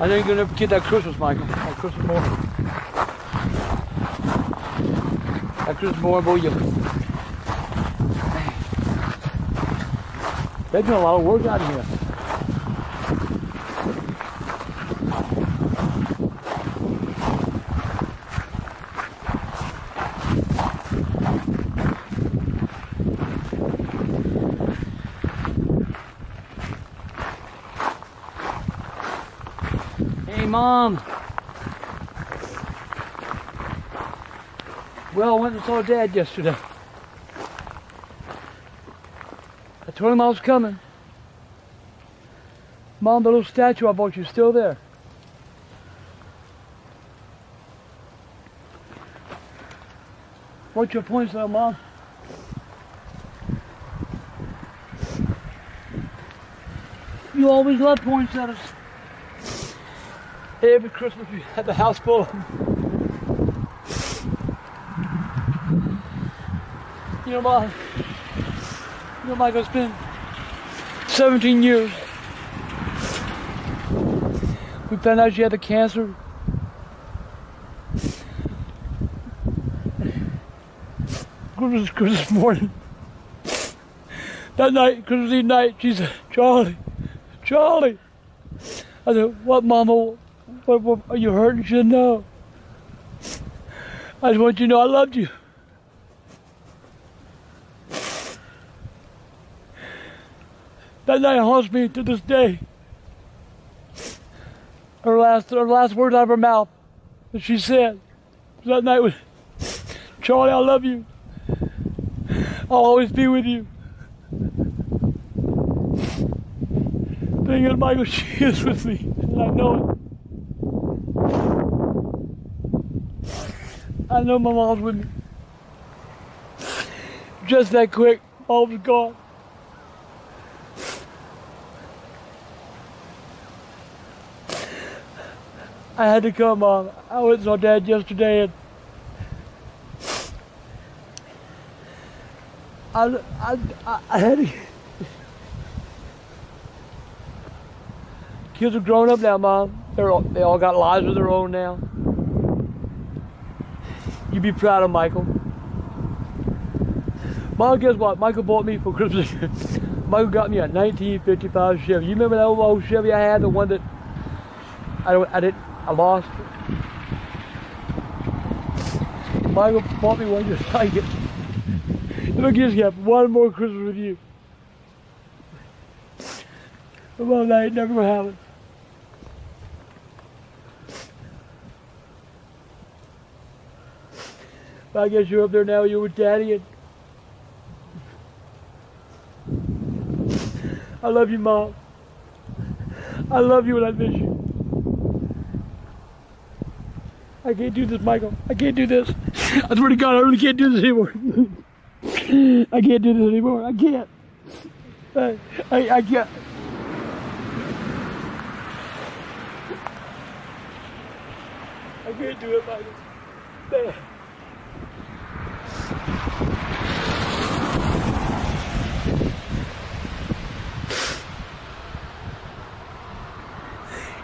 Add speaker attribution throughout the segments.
Speaker 1: I know you're gonna never get that Christmas, Michael. That Christmas morning. That Christmas morning, boy, they're doing a lot of work out here. Hey, Mom. Well, I went and saw Dad yesterday. I told him I was coming. Mom, the little statue I bought you is still there. What's your poinsettia, Mom? You always love poinsettias. Every Christmas we had the house full of them. You know, Mom, Michael, it's been 17 years. We found out she had the cancer. Christmas morning. That night, Christmas Eve night, she said, Charlie. I said, what, Mama? What, are you hurting? She said, no. I just want you to know I loved you. That night haunts me to this day. Her last words out of her mouth that she said that night was, Charlie, I love you. I'll always be with you. Thing is, Michael, she is with me, and I know it. I know my mom's with me. Just that quick, Mom was gone. I had to come, Mom. I went and saw Dad yesterday, and I had to. Kids are grown up now, Mom. They all got lives of their own now. You be proud of Michael. Mom, guess what? Michael bought me for Christmas. Michael got me a 1955 Chevy. You remember that old Chevy I had, the one that I lost? Michael bought me one just like it. Look, just have one more Christmas with you. Well, that ain't never gonna happen. I guess you're up there now, you're with Daddy, and I love you, Mom. I love you and I miss you. I can't do this, Michael. I can't do this. I swear to God, I really can't do this anymore. I can't do this anymore. I can't. I can't. I can't do it, Michael. Damn.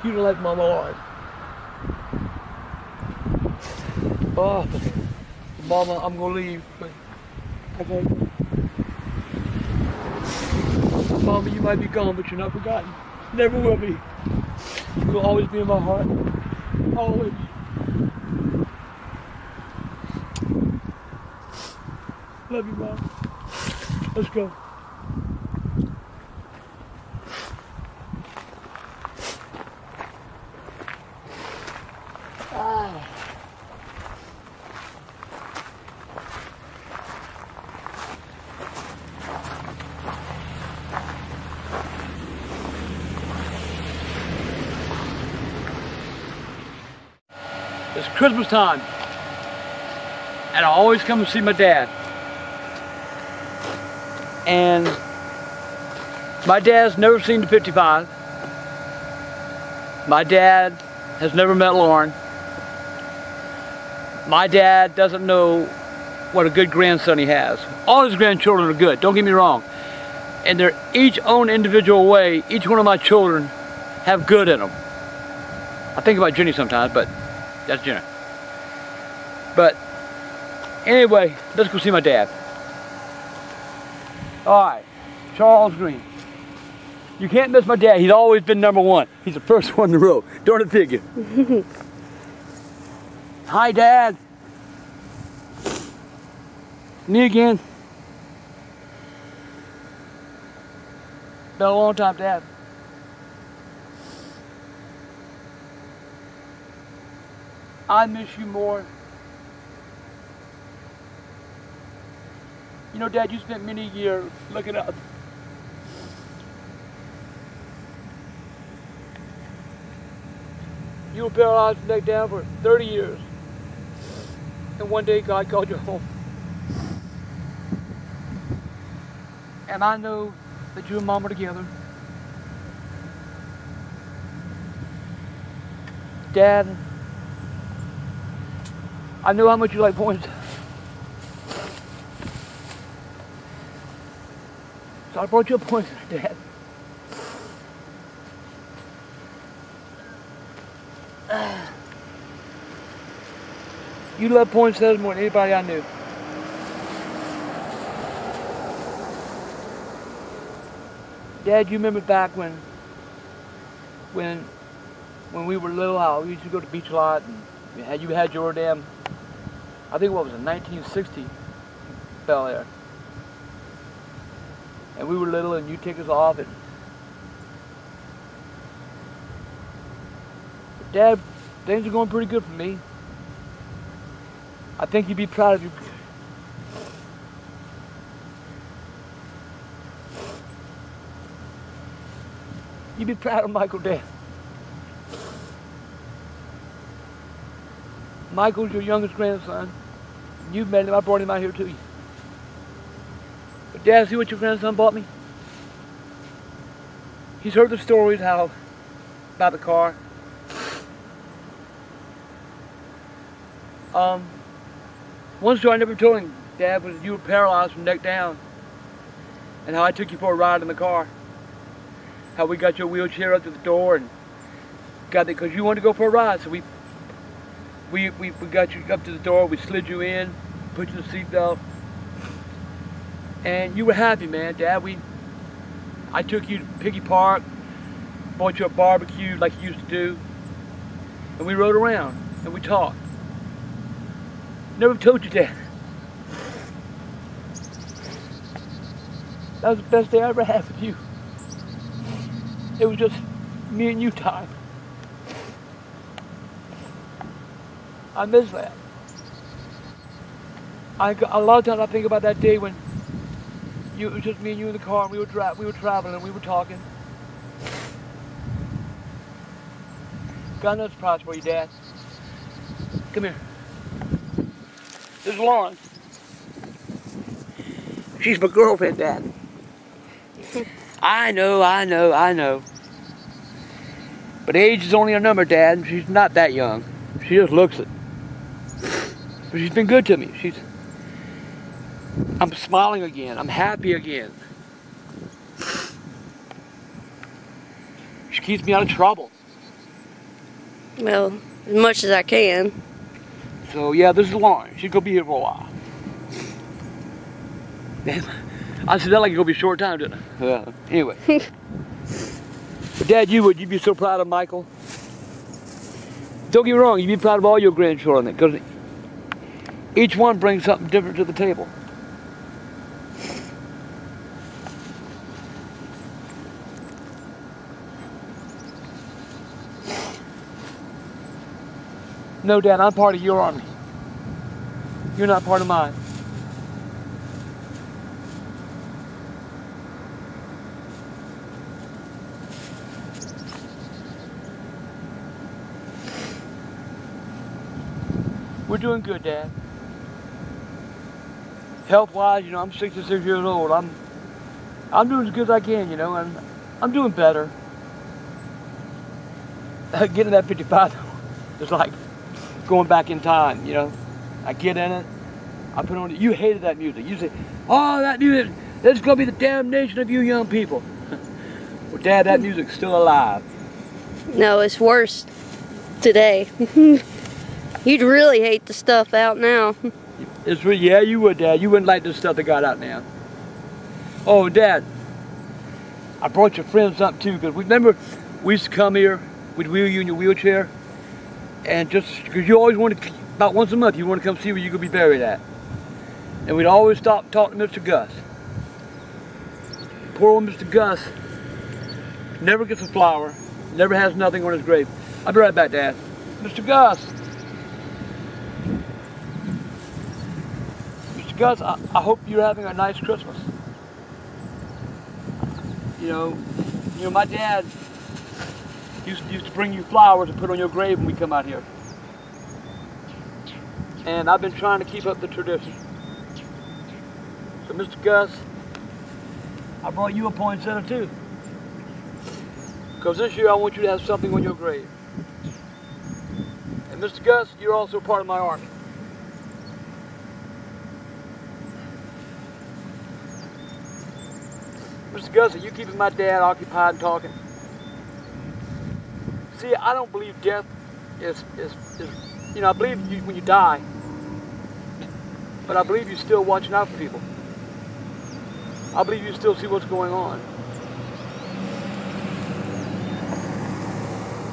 Speaker 1: You don't like Mama hard. Oh, Mama, I'm gonna leave, but I gotta go. Mama, you might be gone, but you're not forgotten. Never will be. You'll always be in my heart. Always. Love you, Mom. Let's go. It's Christmas time, and I always come to see my dad. And my dad's never seen the 55. My dad has never met Lauren. My dad doesn't know what a good grandson he has. All his grandchildren are good, don't get me wrong. And they're each own individual way. Each one of my children have good in them. I think about Jenny sometimes, but that's Jenny. But anyway, let's go see my dad. All right, Charles Green. You can't miss my dad. He's always been #1. He's the first one in the row. Darn it, figure. Hi, Dad. Me again. Been a long time, Dad. I miss you more. You know, Dad, you spent many years looking up. You were paralyzed from the neck down for 30 years. And one day God called you home. And I know that you and Mom are together. Dad, I know how much you like points. So I brought you a pointer, Dad. You love poinsettias more than anybody I knew. Dad, you remember back when we were little, how we used to go to the beach a lot, and you had your damn, I think what was it, 1960 fell there. And we were little and you take us off and Dad, things are going pretty good for me. I think you'd be proud of you. You'd be proud of Michael, Dad. Michael's your youngest grandson. You've met him, I brought him out here to you. But Dad, see what your grandson bought me? He's heard the stories about the car. One story I never told him, Dad, was you were paralyzed from neck down. And how I took you for a ride in the car. How we got your wheelchair up to the door and got it because you wanted to go for a ride. So we got you up to the door, we slid you in, put you in the seatbelt. And you were happy, man. Dad, I took you to Piggy Park, bought you a barbecue like you used to do. And we rode around and we talked. Never told you, Dad. That was the best day I ever had with you. It was just me and you time. I miss that. A lot of times I think about that day when it was just me and you in the car and we were traveling and we were talking. Got another surprise for you, Dad. Come here. This is Lauren. She's my girlfriend, Dad. I know. But age is only a number, Dad. She's not that young. She just looks it. But she's been good to me. I'm smiling again. I'm happy again. She keeps me out of trouble.
Speaker 2: Well, as much as I can.
Speaker 1: So yeah, this is Lauren. She's gonna be here for a while. I said that like it's gonna be a short time, didn't I? Anyway. But Dad, would you be so proud of Michael? Don't get me wrong, you'd be proud of all your grandchildren because each one brings something different to the table. No, Dad, I'm part of your army. You're not part of mine. We're doing good, Dad. Health-wise, you know, I'm 66 years old. I'm doing as good as I can, you know, and I'm doing better. Getting that 55 is like going back in time, you know. I get in it, I put on it. You hated that music. You say, oh, that music, that's gonna be the damnation of you young people. Well, Dad, that music's still alive.
Speaker 2: No, it's worse. today. You'd really hate the stuff out now.
Speaker 1: It's really, yeah, you would, Dad. You wouldn't like this stuff that got out now. Oh, Dad, I brought your friends up too, because remember, we used to come here, we'd wheel you in your wheelchair, and just because you always wanted, about once a month, you want to come see where you're going to be buried at. And we'd always stop and talk to Mr. Gus. Poor old Mr. Gus never gets a flower, never has nothing on his grave. I'll be right back, Dad. Mr. Gus. Mr. Gus, I hope you're having a nice Christmas. You know, my dad used to bring you flowers and put on your grave when we come out here. And I've been trying to keep up the tradition. So, Mr. Gus, I brought you a poinsettia too. Because this year I want you to have something on your grave. And Mr. Gus, you're also part of my army. Mr. Gus, are you keeping my dad occupied and talking? See, I don't believe death is you know, I believe you, when you die, but I believe you're still watching out for people. I believe you still see what's going on.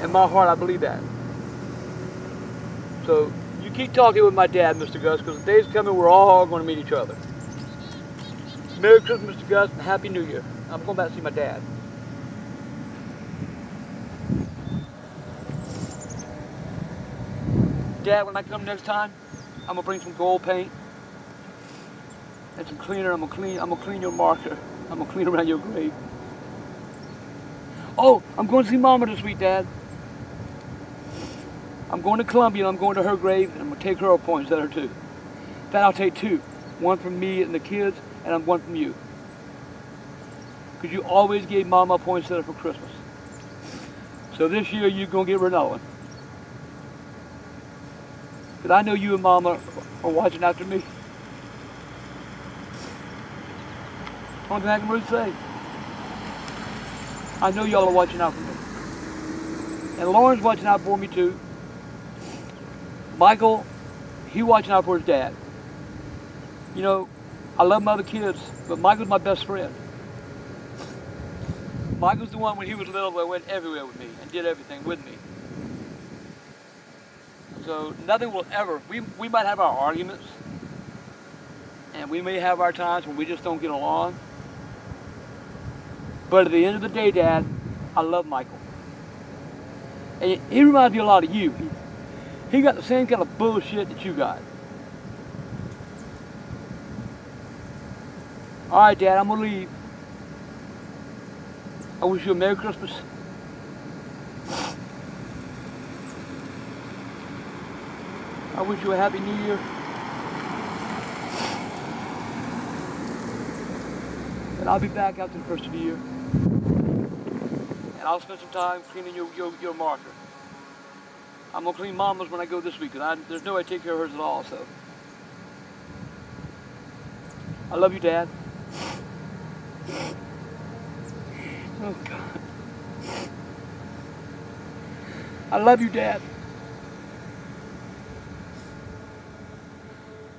Speaker 1: In my heart, I believe that. So, you keep talking with my dad, Mr. Gus, because the day's coming we're all going to meet each other. Merry Christmas, Mr. Gus, and Happy New Year. I'm going back to see my dad. Dad, when I come next time, I'm gonna bring some gold paint and some cleaner. I'm gonna clean your marker. I'm gonna clean around your grave. Oh, I'm going to see Mama this week, Dad. I'm going to Columbia. I'm going to her grave, and I'm gonna take her a poinsettia too. In fact, I'll take two. One from me and the kids, and one from you. Because you always gave Mama a poinsettia for Christmas. So this year you're gonna get her another one. Because I know you and Mama are watching after me. Only thing I can really say. I know y'all are watching out for me. And Lauren's watching out for me too. Michael, he's watching out for his dad. You know, I love my other kids, but Michael's my best friend. Michael's the one when he was little that went everywhere with me and did everything with me. So nothing will ever, we might have our arguments, and we may have our times when we just don't get along. But at the end of the day, Dad, I love Michael. And he reminds me a lot of you. He got the same kind of bullshit that you got. All right, Dad, I'm gonna leave. I wish you a Merry Christmas. I wish you a Happy New Year. And I'll be back after the first of the year. And I'll spend some time cleaning your marker. I'm going to clean Mama's when I go this week, because there's no way I take care of hers at all, so. I love you, Dad. Oh, God. I love you, Dad.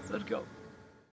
Speaker 1: Let's go.